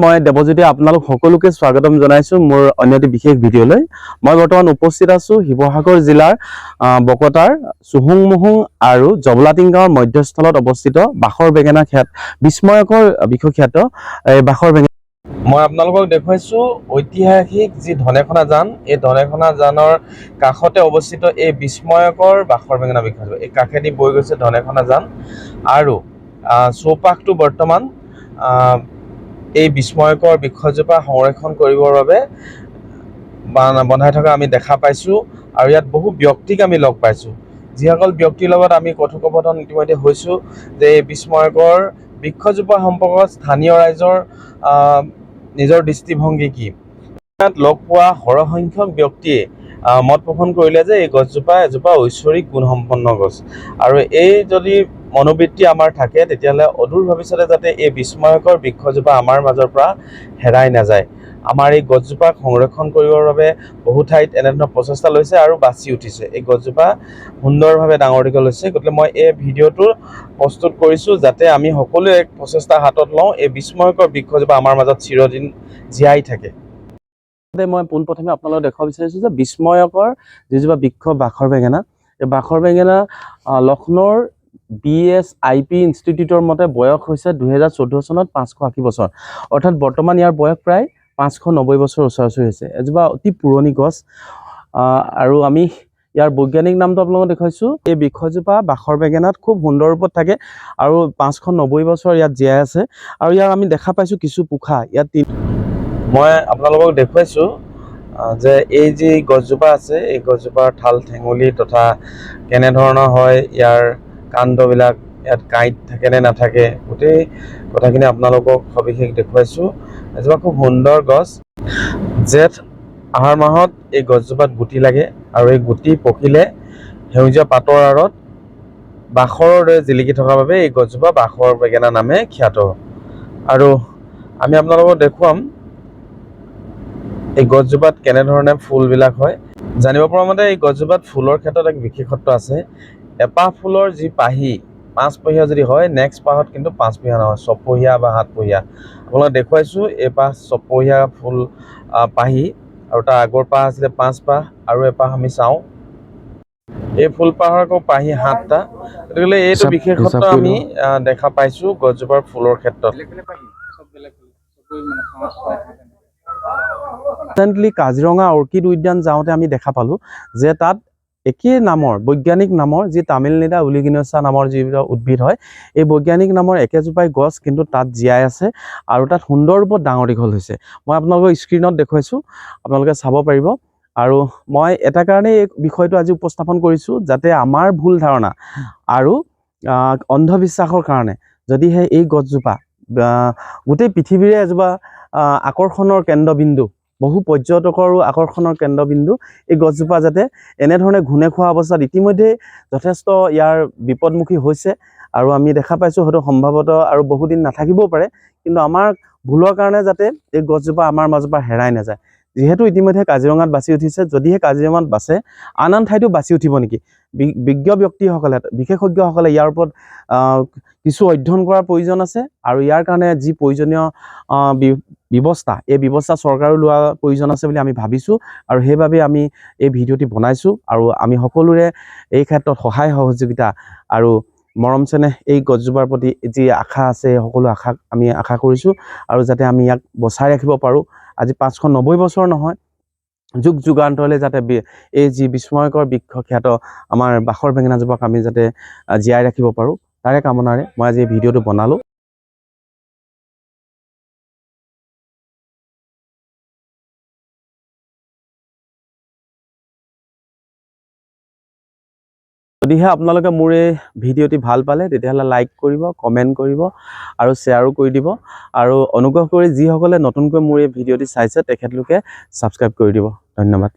মই দেৱজ্যোতি আপোনালোক সকলোকে স্বাগতম জনাইছো মোৰ অন্য এটি বিশেষ ভিডিঅ'লৈ। মই বৰ্তমান উপস্থিত আছো শিৱসাগৰ জিলাৰ বকতাৰ চুহুংমুহুং আৰু জবলাটিং গাঁৱৰ মধ্যস্থলত অৱস্থিত বাখৰ বেঙেনা খ্যাত বিস্ময়কৰ বিখ্যাত বাখৰ বেঙেনা। মই আপোনালোকক দেখুৱাইছো ঐতিহাসিক যি ধনেখনা জান, এই ধনেখনা জানৰ কাষতে অৱস্থিত এই বিস্ময়কৰ বাখৰ বেঙেনা বিখ্যাত। এই কাষেদি বৈ গৈছে ধনেখনা জান আৰু চৌপাশটো বৰ্তমান এই বিস্ময়কৰ বৃক্ষজোপা সংৰক্ষণ কৰিবৰ বাবে বনাই থকা আমি দেখা পাইছোঁ আৰু ইয়াত বহু ব্যক্তিক আমি লগ পাইছোঁ, যিসকল ব্যক্তিৰ লগত আমি কথোপকথন ইতিমধ্যে হৈছোঁ যে এই বিস্ময়কৰ বৃক্ষজোপা সম্পৰ্কত স্থানীয় ৰাইজৰ নিজৰ দৃষ্টিভংগী কি। ইয়াত লগ পোৱা সৰহসংখ্যক ব্যক্তিয়ে মত পোষণ কৰিলে যে এই গছজোপা এজোপা ঐশ্বৰিক গুণসম্পন্ন গছ আৰু এই যদি মনোবৃত্তি আমাৰ থাকে তেতিয়াহ'লে অদূৰ ভৱিষ্যতে যাতে এই বিস্ময়কৰ বৃক্ষজোপা আমাৰ মাজৰ পৰা হেৰাই নাযায়। আমাৰ এই গছজোপাক সংৰক্ষণ কৰিবৰ বাবে বহু ঠাইত এনেধৰণৰ প্ৰচেষ্টা লৈছে আৰু বাচি উঠিছে। এই গছজোপা সুন্দৰভাৱে ডাঙৰ দীঘল হৈছে। গতিকে মই এই ভিডিঅ'টো প্ৰস্তুত কৰিছোঁ যাতে আমি সকলোৱে এক প্ৰচেষ্টা হাতত লওঁ, এই বিস্ময়কৰ বৃক্ষজোপা আমাৰ মাজত চিৰদিন জীয়াই থাকে। মই পোনপ্ৰথমে আপোনালোকক দেখুৱাব বিচাৰিছোঁ যে বিস্ময়কৰ যিজোপা বৃক্ষ বাখৰ বেঙেনা, এই বাখৰ বেঙেনা লক্ষ্ণৌৰ BSIP ইনষ্টিটিউটৰ মতে বয়স হৈছে 2014 চনত 580 বছৰ, অৰ্থাৎ বৰ্তমান ইয়াৰ বয়স প্ৰায় 590 বছৰ ওচৰা-ওচৰি হৈছে। এজোপা অতি পুৰণি গছ আৰু আমি ইয়াৰ বৈজ্ঞানিক নামটো আপোনালোকক দেখুৱাইছোঁ। এই বৃক্ষজোপা বাখৰ বেঙেনাত খুব সুন্দৰ ৰূপত থাকে আৰু 590 বছৰ ইয়াত জীয়াই আছে আৰু ইয়াৰ আমি দেখা পাইছোঁ কিছু পোখা ইয়াত। মই আপোনালোকক দেখুৱাইছোঁ যে এই যি গছজোপা আছে এই গছজোপাৰ ঠাল ঠেঙুলি তথা কেনেধৰণৰ হয়, ইয়াৰ কাণ্ডবিলাক, ইয়াত কাঁইট থাকে নে নাথাকে, গোটেই কথাখিনি আপোনালোকক সবিশেষ দেখুৱাইছোঁ। এজোপা খুব সুন্দৰ গছ। জেঠ আহাৰ মাহত এই গছজোপাত গুটি লাগে আৰু এই গুটি পকিলে সেউজীয়া পাতৰ আঁৰত বাখৰৰ দৰে জিলিকি থকাৰ বাবে এই গছজোপা বাখৰ বেঙেনা নামে খ্যাত। আৰু আমি আপোনালোকক দেখুৱাম এই গছজোপাত কেনেধৰণে ফুলবিলাক হয়। জানিব পৰা মতে এই গছজোপাত ফুলৰ ক্ষেত্ৰত এক বিশেষত্ব আছে। এপাহ ফুলৰ যি পাহি 5 পহিয়া যদি হয়, নেক্সট পাহত কিন্তু 5 পহিয়া নহয়, 6 পহিয়া বা 7 পহিয়া। আপোনালোকক দেখুৱাইছোঁ এপাহ 6 পহিয়া ফুল পাহি আৰু তাৰ আগৰ পাহ আছিলে 5 পাহ আৰু এপাহ আমি চাওঁ এই ফুলপাহৰ আকৌ পাহি 7টা। গতিকে এইটো বিশেষত্ব আমি দেখা পাইছোঁ গছজোপাৰ ফুলৰ ক্ষেত্ৰত। ৰিচেণ্টলি কাজিৰঙা অৰ্কিড উদ্যান যাওঁতে আমি দেখা পালোঁ যে তাত একেই নামৰ বৈজ্ঞানিক নামৰ যি তামিলনিডা উলিগিনছা নামৰ যিবিলাক উদ্ভিদ হয়, এই বৈজ্ঞানিক নামৰ একেজোপাই গছ কিন্তু তাত জীয়াই আছে আৰু তাত সুন্দৰ ৰূপত ডাঙৰ দীঘল হৈছে। মই আপোনালোকৰ স্ক্ৰীণত দেখুৱাইছোঁ, আপোনালোকে চাব পাৰিব। আৰু মই এটা কাৰণেই এই বিষয়টো আজি উপস্থাপন কৰিছোঁ যাতে আমাৰ ভুল ধাৰণা আৰু অন্ধবিশ্বাসৰ কাৰণে যদিহে এই গছজোপা গোটেই পৃথিৱীৰে এজোপা আকৰ্ষণৰ কেন্দ্ৰবিন্দু, বহু পৰ্যটকৰো আকৰ্ষণৰ কেন্দ্ৰবিন্দু, এই গছজোপা যাতে এনেধৰণে ঘূনে খোৱা অৱস্থাত ইতিমধ্যে যথেষ্ট ইয়াৰ বিপদমুখী হৈছে আৰু আমি দেখা পাইছোঁ হয়তো সম্ভৱতঃ আৰু বহুদিন নাথাকিবও পাৰে, কিন্তু আমাৰ ভুলৰ কাৰণে যাতে এই গছজোপা আমাৰ মাজৰ পৰা হেৰাই নাযায়। যিহেতু ইতিমধ্যে কাজিৰঙাত বাচি উঠিছে, যদিহে কাজিৰঙাত বাচে আন আন ঠাইতো বাচি উঠিব নেকি? বিজ্ঞ ব্যক্তিসকলে, বিশেষজ্ঞসকলে ইয়াৰ ওপৰত কিছু অধ্যয়ন কৰাৰ প্ৰয়োজন আছে আৰু ইয়াৰ কাৰণে যি প্ৰয়োজনীয় ব্যৱস্থা, এই ব্যৱস্থা চৰকাৰেও লোৱা প্ৰয়োজন আছে বুলি আমি ভাবিছোঁ আৰু সেইবাবে আমি এই ভিডিঅ'টি বনাইছোঁ আৰু আমি সকলোৰে এই ক্ষেত্ৰত সহায় সহযোগিতা আৰু মৰম চেনেহ এই গছজোপাৰ প্ৰতি যি আশা আছে সকলো আশা আমি আশা কৰিছোঁ আৰু যাতে আমি ইয়াক বচাই ৰাখিব পাৰোঁ। আজি 590 বছৰ নহয়, যুগ যুগান্তৰলৈ যাতে এই যি বিস্ময়কৰ বৃক্ষ খ্যাত আমাৰ বাখৰ বেঙেনাজোপাক আমি যাতে জীয়াই ৰাখিব পাৰোঁ, তাৰে কামনাৰে মই আজি এই ভিডিঅ'টো বনালোঁ। যদিহে আপোনালোকে মোৰ এই ভিডিঅ'টি ভাল পালে তেতিয়াহ'লে লাইক কৰিব, কমেণ্ট কৰিব আৰু শ্বেয়াৰো কৰি দিব আৰু অনুগ্ৰহ কৰি যিসকলে নতুনকৈ মোৰ এই ভিডিঅ'টি চাইছে তেখেতলোকে ছাবস্ক্ৰাইব কৰি দিব। ধন্যবাদ।